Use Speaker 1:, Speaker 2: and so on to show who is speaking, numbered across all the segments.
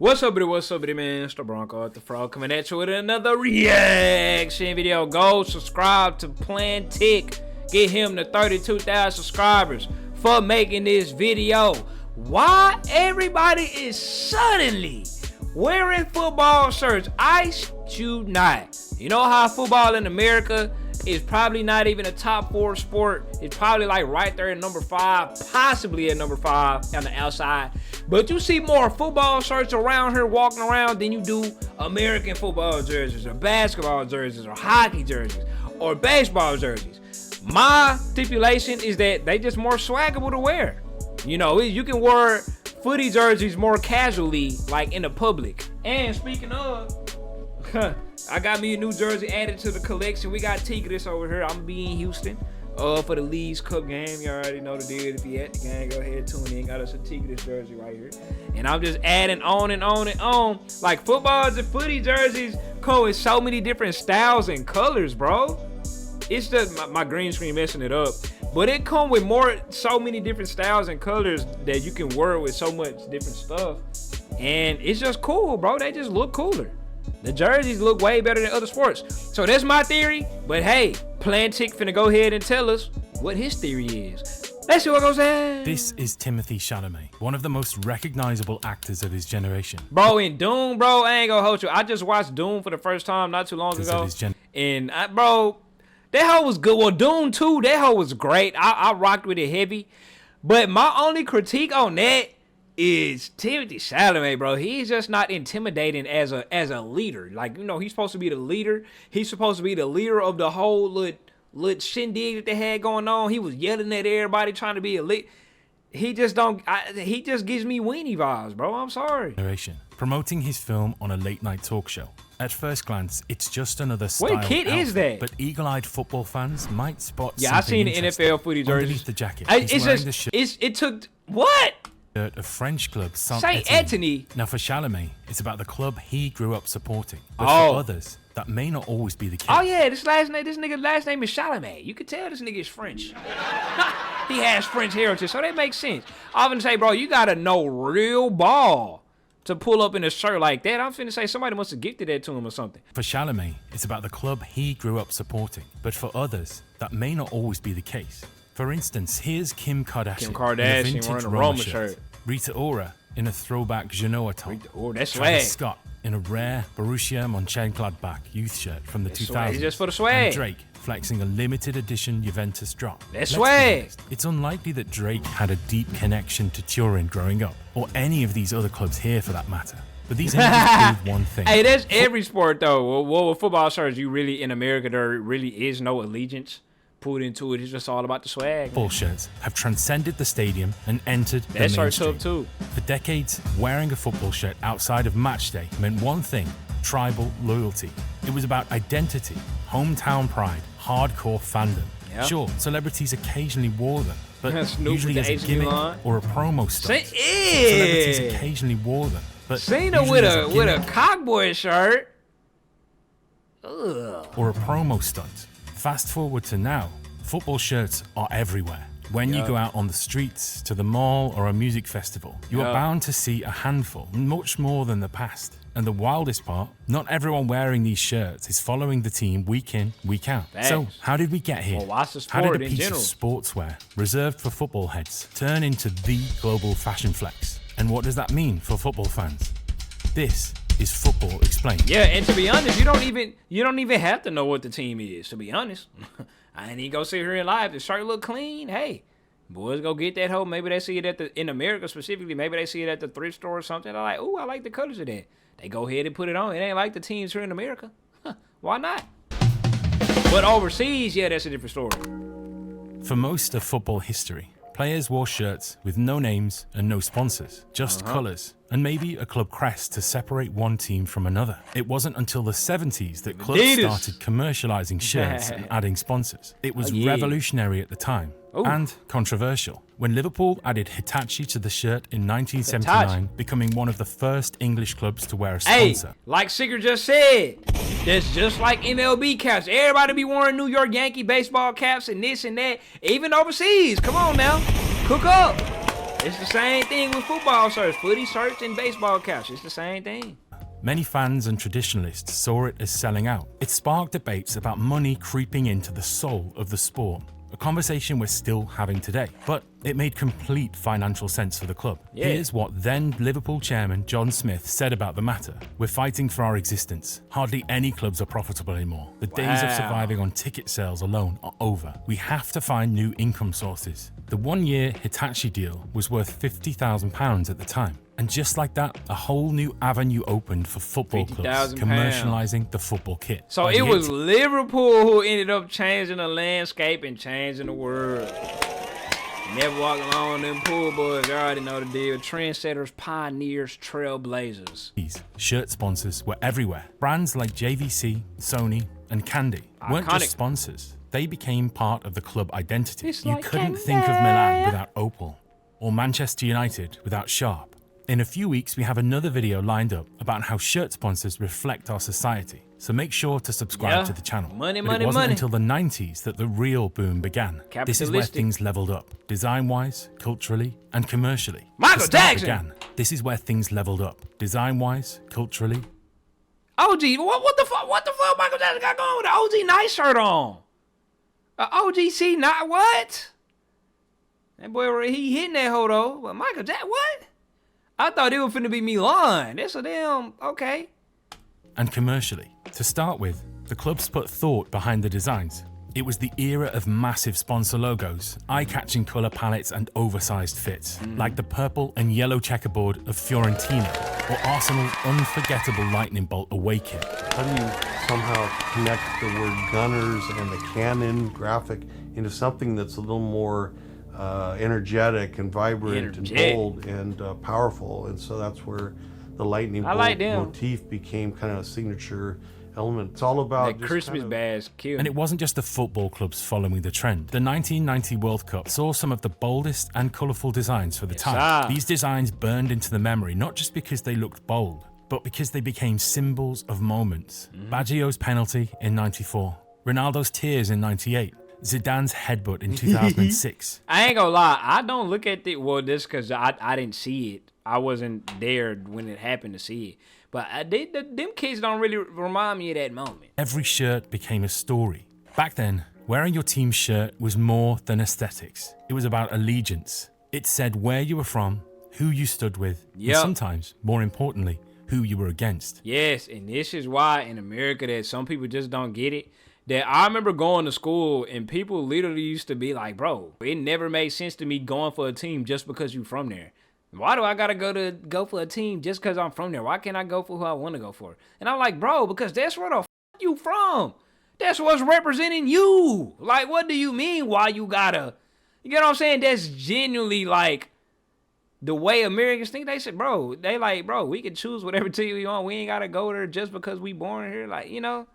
Speaker 1: What's up, man? It's the Bronco at the Frog coming at you with another reaction video. Go subscribe to Plan Tick. Get him to 32,000 subscribers for making this video. Why everybody is suddenly wearing football shirts? I shoot not. You know how football in America is probably not even a top 4 sport. It's probably like right there at number 5, possibly at number 5 on the outside. But you see more football shirts around here walking around than you do American football jerseys or basketball jerseys or hockey jerseys or baseball jerseys. My stipulation is that they just more swaggable to wear. You know, you can wear footy jerseys more casually, like in the public. And speaking of, I got me a new jersey added to the collection. We got Tigres over here. I'm gonna be in Houston for the Leagues Cup game. You already know the deal. If you at the game, go ahead, tune in. Got us a Tigres jersey right here. And I'm just adding on and on and on. Like footballs and footy jerseys come with so many different styles and colors, bro. It's just my green screen messing it up. But it come with so many different styles and colors that you can wear with so much different stuff. And it's just cool, bro. They just look cooler. The jerseys look way better than other sports. So that's my theory. But hey, Plan Tick finna go ahead and tell us what his theory is. Let's see what goes on.
Speaker 2: This is Timothée Chalamet, one of the most recognizable actors of his generation.
Speaker 1: Bro, in Doom, bro, I ain't gonna hold you. I just watched Doom for the first time not too long ago. And bro, that hoe was good. Well, Doom 2, that hoe was great. I rocked with it heavy. But my only critique on that is Timothée Chalamet, bro. He's just not intimidating as a leader. Like, you know, he's supposed to be the leader. He's supposed to be the leader of the whole little shindig that they had going on. He was yelling at everybody, trying to be a leader. He just he just gives me weenie vibes, bro. I'm sorry.
Speaker 2: Promoting his film on a late-night talk show. At first glance, it's just another style.
Speaker 1: What kid is that?
Speaker 2: But eagle-eyed football fans might spot
Speaker 1: something. Yeah, I've seen the NFL footy jerseys.
Speaker 2: Underneath the jacket,
Speaker 1: it took what?
Speaker 2: A French club,
Speaker 1: Saint-Etienne.
Speaker 2: Now for Chalamet, it's about the club he grew up supporting. But for others, that may not always be the case.
Speaker 1: Oh yeah, this nigga's last name is Chalamet. You could tell this nigga is French. He has French heritage, so that makes sense. I'm gonna say, bro, you gotta know real ball to pull up in a shirt like that. I'm finna say somebody must have gifted that to him or something.
Speaker 2: For Chalamet, it's about the club he grew up supporting. But for others, that may not always be the case. For instance, here's Kim Kardashian in a vintage Roma shirt. Rita Ora in a throwback Genoa top.
Speaker 1: Oh, that's swag.
Speaker 2: Travis Scott in a rare Borussia Mönchengladbach youth shirt from the 2000s.
Speaker 1: It's just for the swag.
Speaker 2: And Drake flexing a limited edition Juventus drop.
Speaker 1: That's swag.
Speaker 2: It's unlikely that Drake had a deep connection to Turin growing up, or any of these other clubs here for that matter. But these images prove one thing.
Speaker 1: Hey, that's every sport though. Well, with football shirts, you really, in America, there really is no allegiance put into it. It's just all about the swag.
Speaker 2: Football shirts have transcended the stadium and entered the mainstream.
Speaker 1: Too.
Speaker 2: For decades, wearing a football shirt outside of match day meant one thing: tribal loyalty. It was about identity, hometown pride, hardcore fandom. Yep. Sure, celebrities occasionally wore them, but usually as a gimmick or a promo stunt. Celebrities occasionally wore them, but
Speaker 1: Cena with a Cockboy shirt.
Speaker 2: Ugh. Or a promo stunt. Fast forward to now, football shirts are everywhere. When you go out on the streets, to the mall, or a music festival, you are bound to see a handful, much more than the past. And the wildest part, not everyone wearing these shirts is following the team week in, week out. Thanks. So how did we get here?
Speaker 1: Well,
Speaker 2: how did a piece of sportswear reserved for football heads turn into the global fashion flex? And what does that mean for football fans? This is Football Explained.
Speaker 1: Yeah, and to be honest, you don't even have to know what the team is, to be honest. I ain't even gonna sit here and lie. If the shirt look clean, hey, boys go get that hoe. Maybe they see it in America specifically, maybe they see it at the thrift store or something. They're like, ooh, I like the colors of that. They go ahead and put it on. It ain't like the teams here in America. Why not? But overseas, yeah, that's a different story.
Speaker 2: For most of football history, players wore shirts with no names and no sponsors, just colors, and maybe a club crest to separate one team from another. It wasn't until the 70s that clubs started commercializing shirts and adding sponsors. It was revolutionary at the time and controversial when Liverpool added Hitachi to the shirt in 1979, becoming one of the first English clubs to wear a sponsor.
Speaker 1: Hey, like Sigurd just said, that's just like MLB caps. Everybody be wearing New York Yankee baseball caps and this and that, even overseas. Come on now, cook up. It's the same thing with football shirts, footy shirts, and baseball caps. It's the same thing.
Speaker 2: Many fans and traditionalists saw it as selling out. It sparked debates about money creeping into the soul of the sport, a conversation we're still having today. But it made complete financial sense for the club.
Speaker 1: Yeah.
Speaker 2: Here's what then Liverpool chairman John Smith said about the matter. We're fighting for our existence. Hardly any clubs are profitable anymore. The days of surviving on ticket sales alone are over. We have to find new income sources. The one-year Hitachi deal was worth £50,000 at the time. And just like that, a whole new avenue opened for football clubs, commercializing the football kit.
Speaker 1: So it was Liverpool who ended up changing the landscape and changing the world. Never walk along them pool boys. You already know the deal. Trendsetters, pioneers, trailblazers.
Speaker 2: These shirt sponsors were everywhere. Brands like JVC, Sony, and Candy weren't just sponsors. They became part of the club identity. You couldn't think of Milan without Opel, or Manchester United without Sharp. In a few weeks, we have another video lined up about how shirt sponsors reflect our society. So make sure to subscribe to the channel.
Speaker 1: Money,
Speaker 2: but it wasn't until the 90s that the real boom began. This is where things leveled up, design-wise, culturally, and commercially.
Speaker 1: Michael Jackson!
Speaker 2: This is where things leveled up, design-wise, culturally.
Speaker 1: OG, what the fuck Michael Jackson got going with the OG nice shirt on? OGC not what? That boy, he hitting that hoe though. But Michael Jackson, what? I thought it was finna be Milan. That's a damn, okay.
Speaker 2: And commercially. To start with, the clubs put thought behind the designs. It was the era of massive sponsor logos, eye-catching color palettes and oversized fits, like the purple and yellow checkerboard of Fiorentina, or Arsenal's unforgettable lightning bolt away kit.
Speaker 3: How do you somehow connect the word Gunners and the cannon graphic into something that's a little more energetic and vibrant and bold and powerful? And so that's where the lightning bolt motif became kind of a signature element. It's all about
Speaker 1: that Christmas badge killed.
Speaker 2: And it wasn't just the football clubs following the trend. The 1990 World Cup saw some of the boldest and colourful designs for the time. These designs burned into the memory, not just because they looked bold, but because they became symbols of moments. Baggio's penalty in '94, Ronaldo's tears in '98, Zidane's headbutt in 2006.
Speaker 1: I ain't gonna lie, I don't look at it, well, this because I didn't see it. I wasn't there when it happened to see it. But them kids don't really remind me of that moment.
Speaker 2: Every shirt became a story. Back then, wearing your team's shirt was more than aesthetics. It was about allegiance. It said where you were from, who you stood with, and sometimes, more importantly, who you were against.
Speaker 1: Yes, and this is why in America that some people just don't get it. That I remember going to school and people literally used to be like, bro, it never made sense to me going for a team just because you from there. Why do I gotta go for a team just because I'm from there? Why can't I go for who I want to go for? And I'm like, bro, because that's where the f you from. That's what's representing you. Like, what do you mean why you gotta? You get what I'm saying? That's genuinely like the way Americans think. They said, bro, they like, bro, we can choose whatever team we want. We ain't gotta go there just because we born here. Like, you know?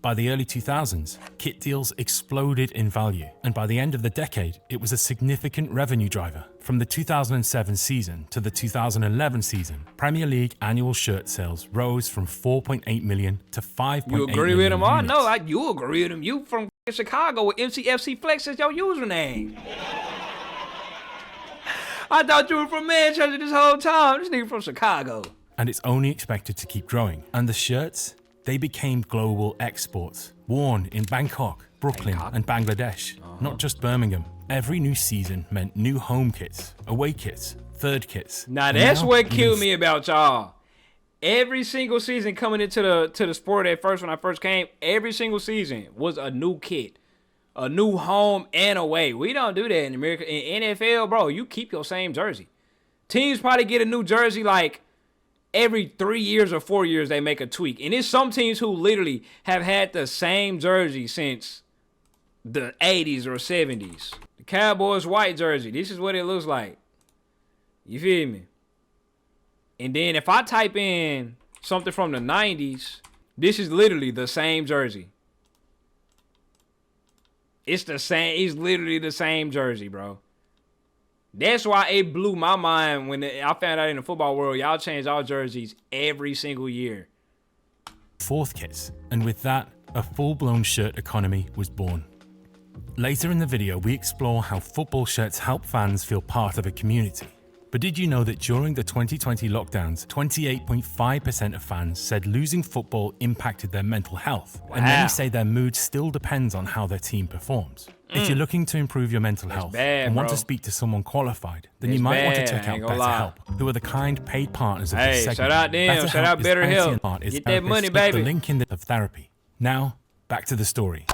Speaker 2: By the early 2000s, kit deals exploded in value, and by the end of the decade, it was a significant revenue driver. From the 2007 season to the 2011 season, Premier League annual shirt sales rose from 4.8 million to 5.8 million.
Speaker 1: You agree with him? Oh, no, you agree with him. You from Chicago with MCFC Flex as your username. I thought you were from Manchester this whole time. This nigga from Chicago.
Speaker 2: And it's only expected to keep growing. And the shirts? They became global exports, worn in Bangkok, Brooklyn, and Bangladesh, not just Birmingham. Every new season meant new home kits, away kits, third kits.
Speaker 1: Now that's what killed me about y'all. Every single season coming into the sport at first, when I first came, every single season was a new kit, a new home and away. We don't do that in America. In NFL, bro, you keep your same jersey. Teams probably get a new jersey like every 3 years or 4 years they make a tweak. And there's some teams who literally have had the same jersey since the 80s or 70s. The Cowboys white jersey, this is what it looks like. You feel me? And then if I type in something from the 90s, this is literally the same jersey. It's the same, it's literally the same jersey, bro. That's why it blew my mind when I found out in the football world, y'all change our jerseys every single year.
Speaker 2: Fourth kits, and with that, a full-blown shirt economy was born. Later in the video, we explore how football shirts help fans feel part of a community. But did you know that during the 2020 lockdowns, 28.5% of fans said losing football impacted their mental health? And many say their mood still depends on how their team performs. If you're looking to improve your mental health and want to speak to someone qualified, then you might want to check out BetterHelp, who are the kind paid partners of this segment.
Speaker 1: Shout out them. Shout out BetterHelp. Get that money, baby.
Speaker 2: The link in the of therapy. Now, back to the story.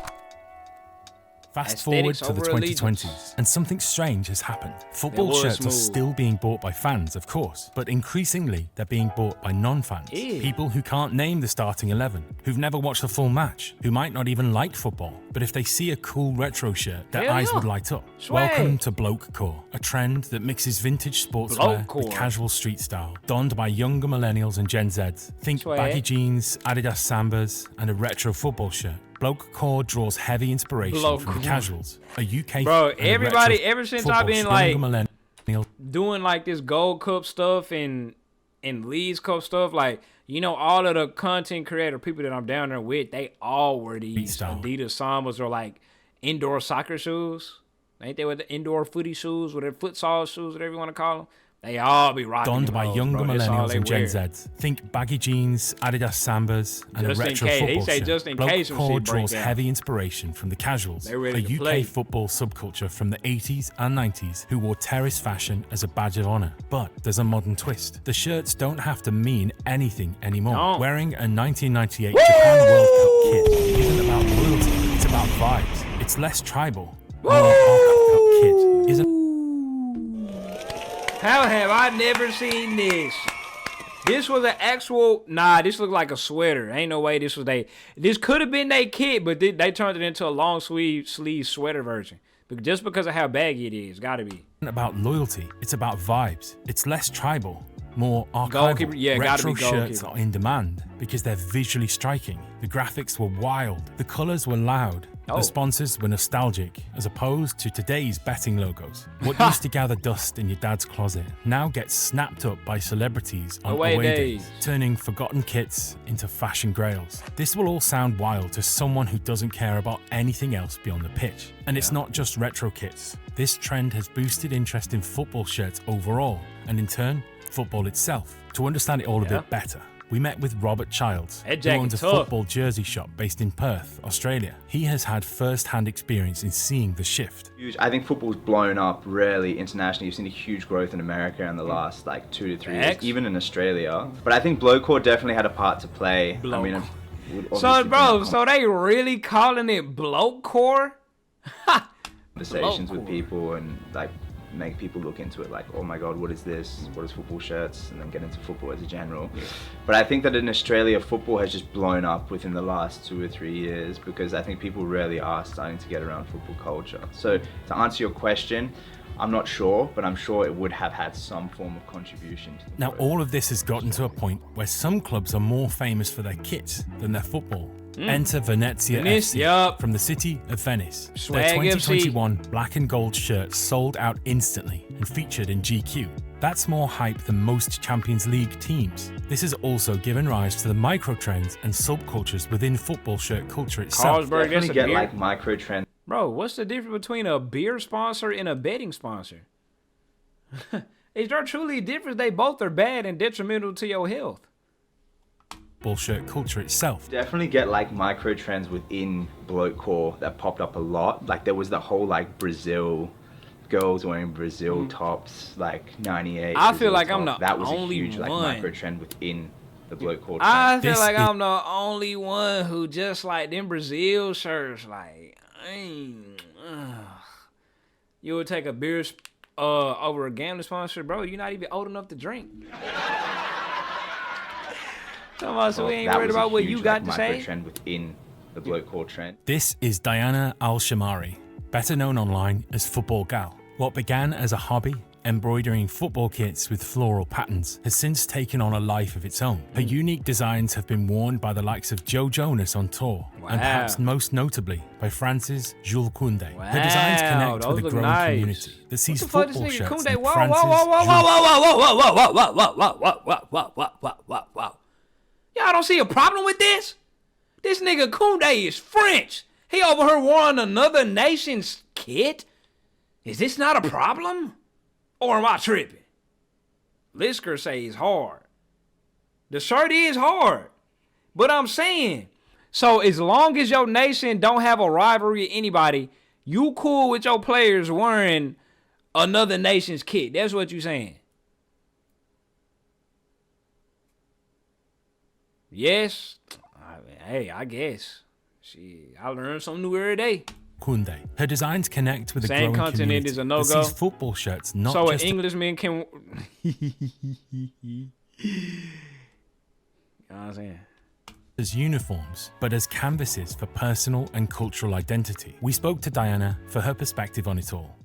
Speaker 2: Fast forward to the 2020s, and something strange has happened. Football shirts are still being bought by fans, of course, but increasingly they're being bought by non-fans. People who can't name the starting 11, who've never watched a full match, who might not even like football, but if they see a cool retro shirt, their eyes would light up. Welcome to Blokecore, a trend that mixes vintage sportswear with casual street style, donned by younger millennials and Gen Zs. Think baggy jeans, Adidas Sambas, and a retro football shirt. Blokecore draws heavy inspiration from the casuals, a UK.
Speaker 1: Bro, everybody, ever since I've been like doing like this Gold Cup stuff and Leeds Cup stuff, like, you know, all of the content creator people that I'm down there with, they all wear these Adidas Sambas or like indoor soccer shoes. Ain't they with the indoor footy shoes, or their futsal shoes, whatever you want to call them? They all be rocking.
Speaker 2: Donned by younger millennials and Gen Zs. Think baggy jeans, Adidas Sambas, and a retro football shirt. Blokecore draws heavy inspiration from the casuals, a UK football subculture from the 80s and 90s who wore terrace fashion as a badge of honor. But there's a modern twist. The shirts don't have to mean anything anymore. Wearing a 1998 Japan World Cup kit isn't about loyalty, it's about vibes. It's less tribal. More Cup kit isn't.
Speaker 1: How have I never seen this? This was an actual, this looked like a sweater. Ain't no way this was this could have been their kit, but they turned it into a long sleeve sweater version. But just because of how baggy it is, gotta be.
Speaker 2: About loyalty, it's about vibes. It's less tribal, more archival. Retro shirts are in demand because they're visually striking. The graphics were wild. The colors were loud. The sponsors were nostalgic, as opposed to today's betting logos. What used to gather dust in your dad's closet now gets snapped up by celebrities on away days, turning forgotten kits into fashion grails. This will all sound wild to someone who doesn't care about anything else beyond the pitch. And it's not just retro kits. This trend has boosted interest in football shirts overall, and in turn, football itself. To understand it all a bit better, we met with Robert Childs, who owns a football jersey shop based in Perth, Australia. He has had first-hand experience in seeing the shift.
Speaker 4: I think football's blown up really internationally. You've seen a huge growth in America in the last like 2 to 3 years, even in Australia. But I think Blokecore definitely had a part to play. I mean,
Speaker 1: so they really calling it Blokecore?
Speaker 4: Conversations with people and like make people look into it, like, oh my god, what is this? What is football shirts? And then get into football as a general. But I think that in Australia, football has just blown up within the last 2 or 3 years because I think people really are starting to get around football culture. So to answer your question, I'm not sure, but I'm sure it would have had some form of contribution to the
Speaker 2: Now, all of this has gotten to a point where some clubs are more famous for their kits than their football. Enter Venezia FC from the city of Venice. Their 2021 black and gold shirts sold out instantly and featured in GQ. That's more hype than most Champions League teams. This has also given rise to the micro-trends and subcultures within football shirt culture itself.
Speaker 4: Definitely get like micro-trends.
Speaker 1: Bro, what's the difference between a beer sponsor and a betting sponsor? Is there truly a difference? They both are bad and detrimental to your health.
Speaker 2: Shirt culture itself.
Speaker 4: Definitely get like micro trends within Blokecore that popped up a lot. Like there was the whole like Brazil girls wearing Brazil tops, like 98.
Speaker 1: I feel like I'm the
Speaker 4: that was
Speaker 1: only
Speaker 4: a huge
Speaker 1: one.
Speaker 4: like micro trend within the Blokecore trend.
Speaker 1: I feel like I'm the only one who just like them Brazil shirts. Like, you would take a beer over a gambling sponsor, bro. You're not even old enough to drink. So we ain't worried about what you got to say.
Speaker 4: Trend within the Blokecore trend.
Speaker 2: This is Diana Al-Shamari, better known online as Football Gal. What began as a hobby, embroidering football kits with floral patterns, has since taken on a life of its own. Her unique designs have been worn by the likes of Joe Jonas on tour, and perhaps most notably by France's Jules Koundé. Her designs connect with a growing community that sees football shirts in France's
Speaker 1: Whoa. Y'all don't see a problem with this? This nigga Koundé is French. He over here wearing another nation's kit? Is this not a problem? Or am I tripping? Lisker say it's hard. The shirt is hard. But I'm saying, so as long as your nation don't have a rivalry with anybody, you cool with your players wearing another nation's kit. That's what you saying. Yes. Hey, I guess. Shit, I learn something new every day.
Speaker 2: Kunde. Her designs connect with a
Speaker 1: Same
Speaker 2: growing
Speaker 1: continent
Speaker 2: community
Speaker 1: is a no-go.
Speaker 2: that sees football shirts not
Speaker 1: So an
Speaker 2: just
Speaker 1: Englishman can... You know what I'm saying?
Speaker 2: as uniforms, but as canvases for personal and cultural identity. We spoke to Diana for her perspective on it all.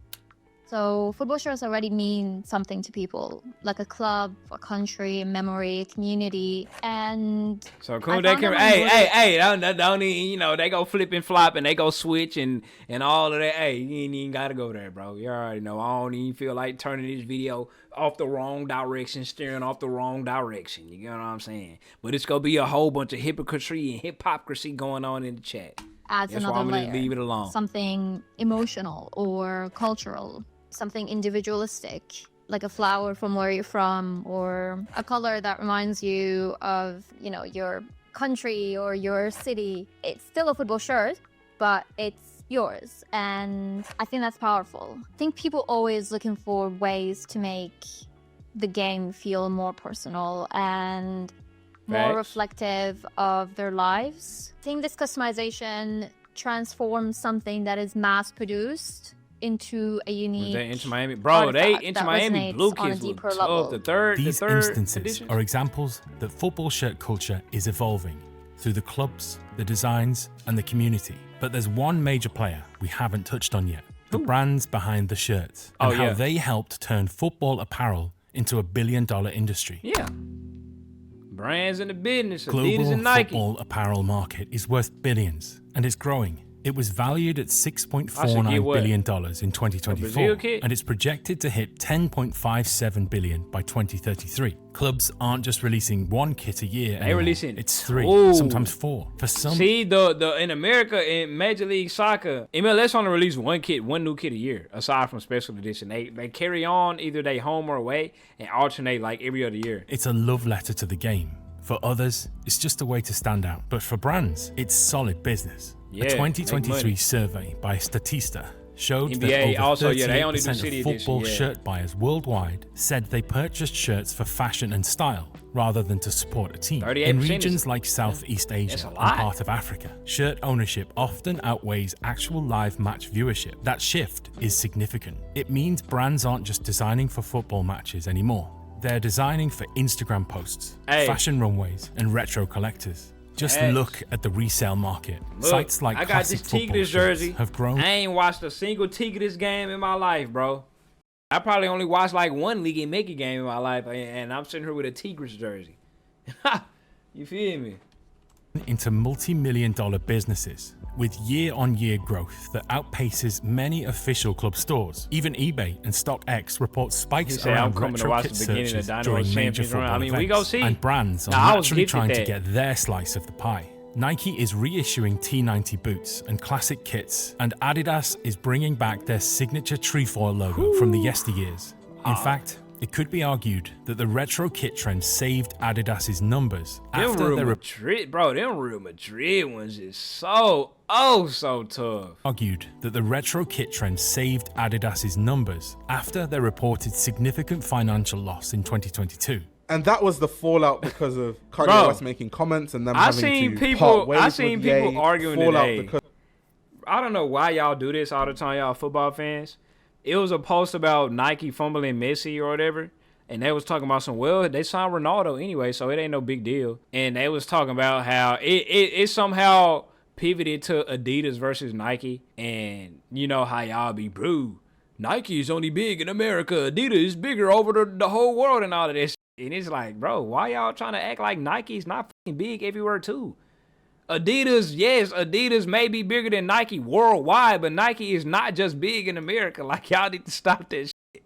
Speaker 5: So football shirts already mean something to people, like a club, a country, a memory, a community, and
Speaker 1: so cool. They can, hey, don't even, you know, they go flip and flop and they go switch and all of that. Hey, you ain't even gotta go there, bro. You already know. I don't even feel like turning this video off the wrong direction, steering off the wrong direction. You get what I'm saying? But it's gonna be a whole bunch of hypocrisy and hypocrisy going on in the chat.
Speaker 5: adds
Speaker 1: That's
Speaker 5: another
Speaker 1: why I'm
Speaker 5: layer.
Speaker 1: gonna leave it alone.
Speaker 5: Something emotional or cultural, something individualistic, like a flower from where you're from, or a color that reminds you of, you know, your country or your city. It's still a football shirt, but it's yours, and I think that's powerful. I think people always looking for ways to make the game feel more personal and more reflective of their lives. I think this customization transforms something that is mass-produced into a unique
Speaker 1: Inter Miami, bro. They
Speaker 5: artifact
Speaker 1: Inter
Speaker 5: that
Speaker 1: Miami
Speaker 5: resonates
Speaker 1: blue
Speaker 5: on a
Speaker 1: kids look
Speaker 5: deeper
Speaker 1: tough.
Speaker 5: level.
Speaker 2: These
Speaker 1: The third
Speaker 2: instances
Speaker 1: edition?
Speaker 2: are examples that football shirt culture is evolving through the clubs, the designs, and the community. But there's one major player we haven't touched on yet: the brands behind the shirts and how they helped turn football apparel into a billion-dollar industry.
Speaker 1: Yeah. Brands in the business, Adidas
Speaker 2: Global
Speaker 1: and Nike.
Speaker 2: football apparel market is worth billions, and it's growing. It was valued at $6.49 billion in 2024, and it's projected to hit $10.57 billion by 2033. Clubs aren't just releasing one kit a year anymore. It's 3, sometimes 4. For some,
Speaker 1: see the in America in Major League Soccer, MLS only release one new kit a year, aside from special edition. They carry on either they home or away and alternate like every other year.
Speaker 2: It's a love letter to the game. For others, it's just a way to stand out. But for brands, it's solid business.
Speaker 1: Yeah,
Speaker 2: a 2023 survey by Statista showed
Speaker 1: NBA
Speaker 2: that over
Speaker 1: also,
Speaker 2: 38%
Speaker 1: they only do city
Speaker 2: of football
Speaker 1: edition,
Speaker 2: shirt buyers worldwide said they purchased shirts for fashion and style rather than to support a team.
Speaker 1: 38%
Speaker 2: In regions like Southeast Asia
Speaker 1: that's a
Speaker 2: and
Speaker 1: lot.
Speaker 2: part of Africa, shirt ownership often outweighs actual live match viewership. That shift is significant. It means brands aren't just designing for football matches anymore. They're designing for Instagram posts, fashion runways, and retro collectors. Just look at the resale market.
Speaker 1: Look,
Speaker 2: Sites like
Speaker 1: I got
Speaker 2: Classic
Speaker 1: this
Speaker 2: Football
Speaker 1: Tigres
Speaker 2: Shirts
Speaker 1: jersey.
Speaker 2: have grown.
Speaker 1: I ain't watched a single Tigres game in my life, bro. I probably only watched like one League and Mickey game in my life, and I'm sitting here with a Tigres jersey. You feel me?
Speaker 2: Into multi-million-dollar businesses with year-on-year growth that outpaces many official club stores. Even eBay and StockX report spikes around retro kit searches during major football events.
Speaker 1: We go see.
Speaker 2: And brands are naturally trying to get their slice of the pie. Nike is reissuing T90 boots and classic kits, and Adidas is bringing back their signature trefoil logo from the yesteryears. In fact, it could be argued that the retro kit trend saved Adidas's numbers after their
Speaker 1: them Real Madrid ones is so tough.
Speaker 2: Argued that the retro kit trend saved Adidas's numbers after their reported significant financial loss in 2022.
Speaker 6: And that was the fallout because of Kanye West making comments and them having to part ways
Speaker 1: I seen
Speaker 6: with
Speaker 1: people
Speaker 6: Ye,
Speaker 1: arguing
Speaker 6: fallout
Speaker 1: today.
Speaker 6: because
Speaker 1: I don't know why y'all do this all the time, y'all football fans. It was a post about Nike fumbling Messi or whatever, and they was talking about they signed Ronaldo anyway, so it ain't no big deal. And they was talking about how it somehow pivoted to Adidas versus Nike, and you know how y'all be, bro, Nike is only big in America, Adidas is bigger over the whole world and all of this. And it's like, bro, why y'all trying to act like Nike's not fucking big everywhere too? Adidas may be bigger than Nike worldwide, but Nike is not just big in America. Like, y'all need to stop that shit.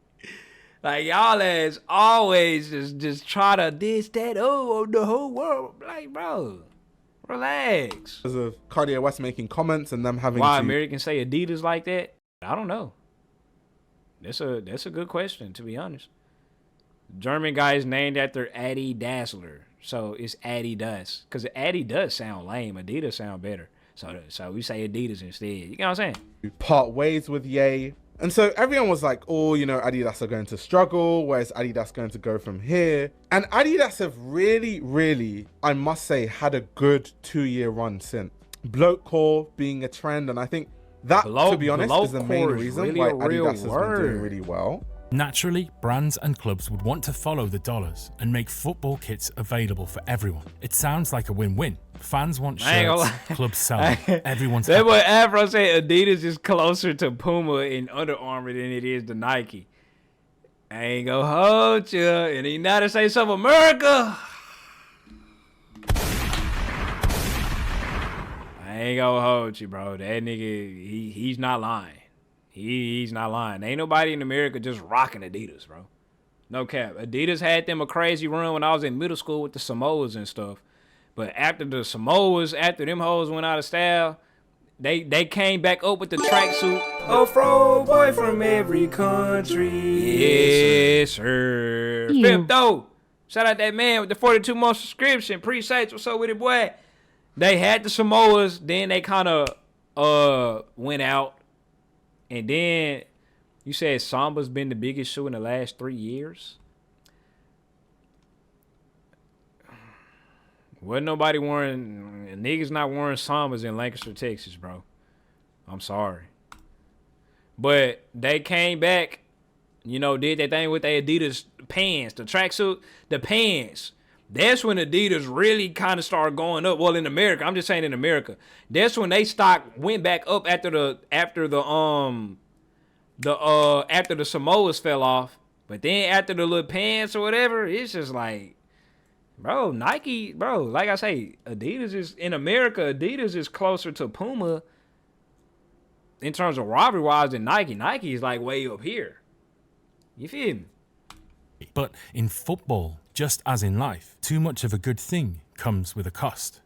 Speaker 1: Like, y'all as always just try to diss that, on the whole world. Like, bro, relax.
Speaker 6: because of Kanye West making comments and them having
Speaker 1: Why
Speaker 6: to
Speaker 1: Americans say Adidas like that? I don't know. That's a good question, to be honest. German guy is named after Adi Dassler. So it's Adidas. Because Adidas sound lame. Adidas sound better. So we say Adidas instead. You know what I'm saying?
Speaker 6: Part ways with Ye. And so everyone was like, oh, you know, Adidas are going to struggle. Where's Adidas going to go from here? And Adidas have really, I must say, had a good 2-year run since. Blokecore being a trend. And I think that, to be honest, is the main reason
Speaker 1: really
Speaker 6: why
Speaker 1: real
Speaker 6: Adidas has been doing really well.
Speaker 2: Naturally, brands and clubs would want to follow the dollars and make football kits available for everyone. It sounds like a win-win. Fans want shirts, clubs sell them, everyone's happy.
Speaker 1: That what Afro said, Adidas is closer to Puma and Under Armour than it is to Nike. I ain't gonna hold you. In the United States of America, I ain't gonna hold you, bro. That nigga, he's not lying. He's not lying. Ain't nobody in America just rocking Adidas, bro. No cap. Adidas had them a crazy run when I was in middle school with the Samoas and stuff. But after the Samoas, after them hoes went out of style, they came back up with the tracksuit. A fro boy from every country. Yes, sir. Fifth though. Shout out that man with the 42-month subscription. Appreciate you. What's up with it, boy? They had the Samoas, then they kind of went out. And then you said Samba's been the biggest shoe in the last 3 years? Wasn't nobody wearing, niggas not wearing Sambas in Lancaster, Texas, bro. I'm sorry. But they came back, you know, did that thing with their Adidas pants, the tracksuit, the pants. That's when Adidas really kind of started going up. Well, in America, I'm just saying in America. That's when they stock went back up after the Samoas fell off. But then after the little pants or whatever, it's just like, bro, Nike, bro, like I say, Adidas is in America, Adidas is closer to Puma in terms of robbery wise than Nike. Nike is like way up here. You feel me?
Speaker 2: But in football, just as in life, too much of a good thing comes with a cost.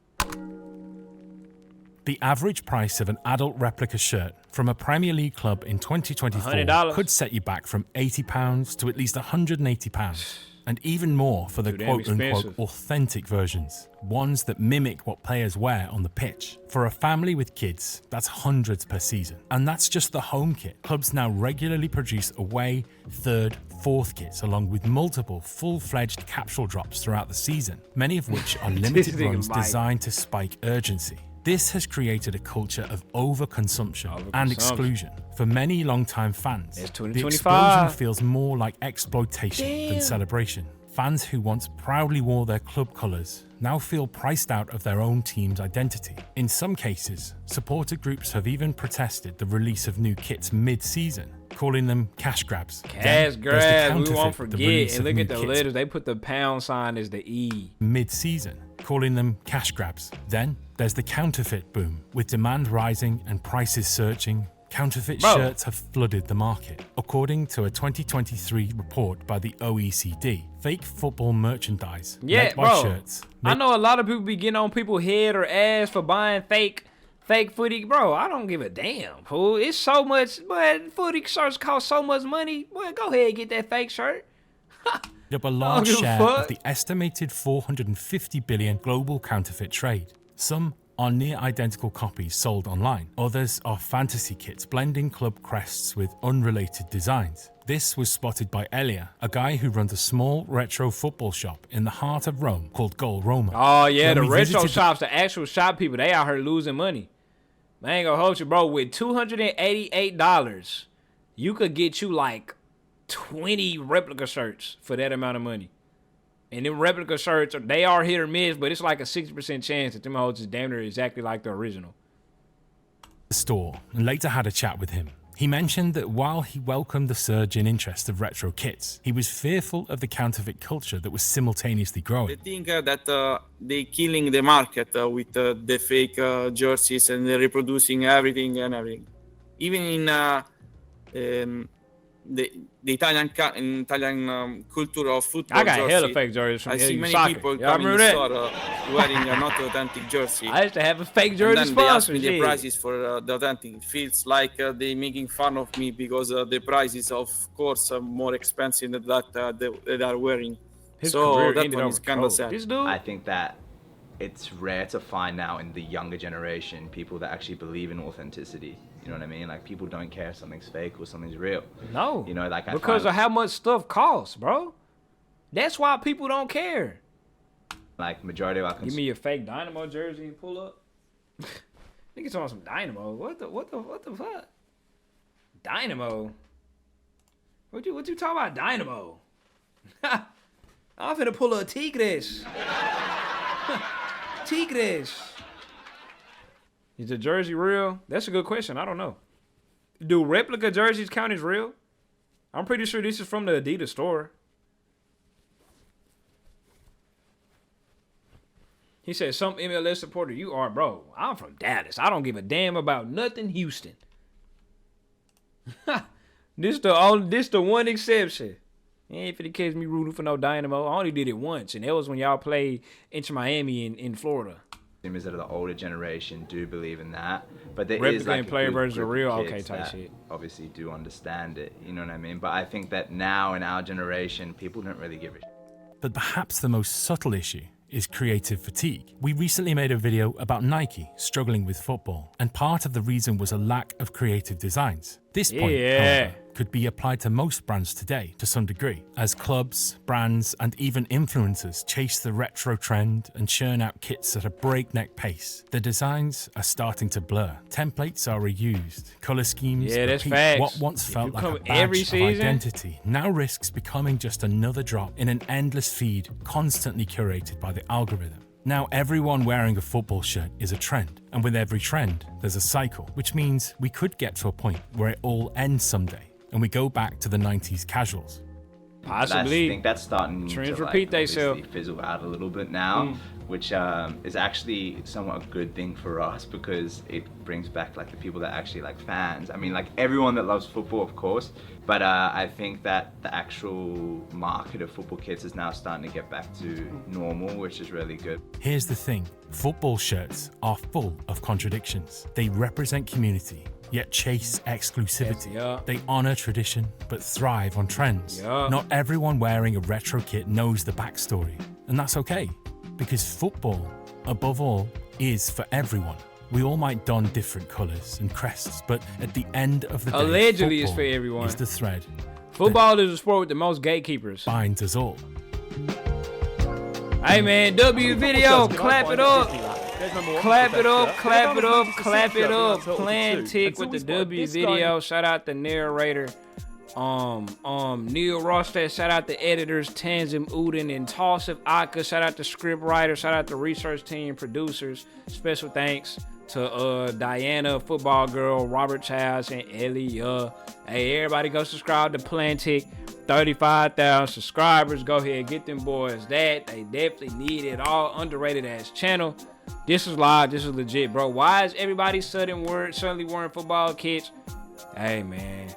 Speaker 2: The average price of an adult replica shirt from a Premier League club in 2024
Speaker 1: $100.
Speaker 2: could set you back from £80 to at least £180, and even more for the quote-unquote authentic versions, ones that mimic what players wear on the pitch. For a family with kids, that's hundreds per season. And that's just the home kit. Clubs now regularly produce away, third, fourth kits, along with multiple full-fledged capsule drops throughout the season, many of which are limited runs designed to spike urgency. This has created a culture of overconsumption and exclusion. For many longtime fans, the explosion feels more like exploitation than celebration. Fans who once proudly wore their club colours now feel priced out of their own team's identity. In some cases, supporter groups have even protested the release of new kits mid-season, calling them cash grabs.
Speaker 1: Cash grabs, we won't forget. And look at the letters, they put the pound sign as the E.
Speaker 2: Mid-season, calling them cash grabs. Then there's the counterfeit boom. With demand rising and prices surging, counterfeit shirts have flooded the market. According to a 2023 report by the OECD, fake football merchandise made by shirts.
Speaker 1: I know a lot of people be getting on people's head or ass for buying fake footy. Bro, I don't give a damn, fool. It's so much, but footy shirts cost so much money. Well, go ahead and get that fake shirt.
Speaker 2: Up a large share of the estimated 450 billion global counterfeit trade. Some are near identical copies sold online. Others are fantasy kits blending club crests with unrelated designs. This was spotted by Elia, a guy who runs a small retro football shop in the heart of Rome called Gol Roma.
Speaker 1: Oh yeah, the retro shops, the actual shop people, they out here losing money. I ain't gonna hold you, bro. With $288, you could get you like 20 replica shirts for that amount of money. And them replica shirts, they are hit or miss, but it's like a 60% chance that them hoes is damn near exactly like the original.
Speaker 2: The store, and later had a chat with him. He mentioned that while he welcomed the surge in interest of retro kits, he was fearful of the counterfeit culture that was simultaneously growing.
Speaker 7: I think that they killing the market with the fake jerseys and reproducing everything and everything. Even in the Italian culture of football
Speaker 1: I got
Speaker 7: jersey.
Speaker 1: hella fake jerseys from
Speaker 7: I see many
Speaker 1: soccer.
Speaker 7: people
Speaker 1: Y'all
Speaker 7: coming in
Speaker 1: remember
Speaker 7: the
Speaker 1: that?
Speaker 7: store wearing a not authentic jersey.
Speaker 1: I used to have a fake jersey
Speaker 7: And then they ask
Speaker 1: sponsor.
Speaker 7: me the
Speaker 1: shit.
Speaker 7: prices for the authentic. It feels like they making fun of me because the prices, of course, are more expensive than that they are wearing.
Speaker 1: His
Speaker 7: So
Speaker 1: career
Speaker 7: that
Speaker 1: ended
Speaker 7: one
Speaker 1: over
Speaker 7: is kind
Speaker 1: coke.
Speaker 7: of sad.
Speaker 1: This dude,
Speaker 4: I think that it's rare to find now in the younger generation people that actually believe in authenticity. You know what I mean? Like, people don't care if something's fake or something's real.
Speaker 1: no,
Speaker 4: You know, like,
Speaker 1: because of how much stuff costs, bro. That's why people don't care.
Speaker 4: like, majority of our
Speaker 1: Give me your fake Dynamo jersey and pull up. Niggas talking some Dynamo. What the fuck? Dynamo. What you talking about Dynamo? I'm finna pull a Tigres. Tigres. Is the jersey real? That's a good question. I don't know. Do replica jerseys count as real? I'm pretty sure this is from the Adidas store. He said, some MLS supporter you are, bro. I'm from Dallas. I don't give a damn about nothing Houston. This the one exception. Ain't finna catch me rooting for no Dynamo. I only did it once, and that was when y'all played Inter Miami in Florida.
Speaker 4: Consumers that are the older generation do believe in that, but there
Speaker 1: Replica
Speaker 4: is like
Speaker 1: and
Speaker 4: a
Speaker 1: player
Speaker 4: good
Speaker 1: versions are
Speaker 4: group
Speaker 1: real,
Speaker 4: of
Speaker 1: okay,
Speaker 4: kids
Speaker 1: type
Speaker 4: that
Speaker 1: shit.
Speaker 4: obviously do understand it. You know what I mean? But I think that now in our generation, people don't really give a shit.
Speaker 2: But perhaps the most subtle issue is creative fatigue. We recently made a video about Nike struggling with football, and part of the reason was a lack of creative designs. This point, however, could be applied to most brands today to some degree. As clubs, brands, and even influencers chase the retro trend and churn out kits at a breakneck pace, the designs are starting to blur. Templates are reused. Color schemes
Speaker 1: that's
Speaker 2: repeat.
Speaker 1: facts.
Speaker 2: What once
Speaker 1: If
Speaker 2: felt
Speaker 1: you
Speaker 2: like a
Speaker 1: come every
Speaker 2: badge of
Speaker 1: season-
Speaker 2: identity now risks becoming just another drop in an endless feed constantly curated by the algorithm. Now everyone wearing a football shirt is a trend, and with every trend, there's a cycle, which means we could get to a point where it all ends someday, and we go back to the 90s casuals.
Speaker 1: Possibly.
Speaker 4: I think that's starting
Speaker 1: Trends
Speaker 4: to
Speaker 1: repeat
Speaker 4: obviously
Speaker 1: theyself.
Speaker 4: fizzle out a little bit now, which is actually somewhat a good thing for us because it brings back like the people that actually like fans. I mean, like everyone that loves football, of course, but I think that the actual market of football kits is now starting to get back to normal, which is really good.
Speaker 2: Here's the thing, football shirts are full of contradictions. They represent community, yet chase exclusivity.
Speaker 1: Yeah.
Speaker 2: They honor tradition, but thrive on trends.
Speaker 1: Yeah.
Speaker 2: Not everyone wearing a retro kit knows the backstory, and that's okay, because football, above all, is for everyone. We all might don different colours and crests, but at the end of the day,
Speaker 1: Allegedly it's
Speaker 2: football
Speaker 1: for everyone.
Speaker 2: is the thread
Speaker 1: Football is a sport with the most gatekeepers.
Speaker 2: binds us all.
Speaker 1: Hey man, W video, clap it up. Clap it up, clap it up, clap it up. Plan tick with the W video. Shout out the narrator. Neil Rostad, shout out the editors, Tanzim Uden and Tausif Aka, shout out the script writer, shout out the research team, producers. Special thanks to Diana, football girl, Robert Childs, and Ellie. Hey, everybody go subscribe to Plantic. 35,000 subscribers. Go ahead, get them boys that. They definitely need it. All underrated ass channel. This is live. This is legit, bro. Why is everybody suddenly wearing football kits? Hey, man.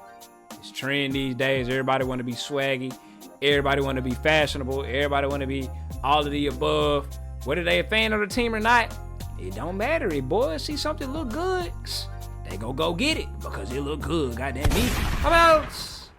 Speaker 1: It's trend these days. Everybody want to be swaggy. Everybody want to be fashionable. Everybody want to be all of the above. Whether they a fan of the team or not, it don't matter. If boys see something look good, they go get it because it look good. Goddamn me. How about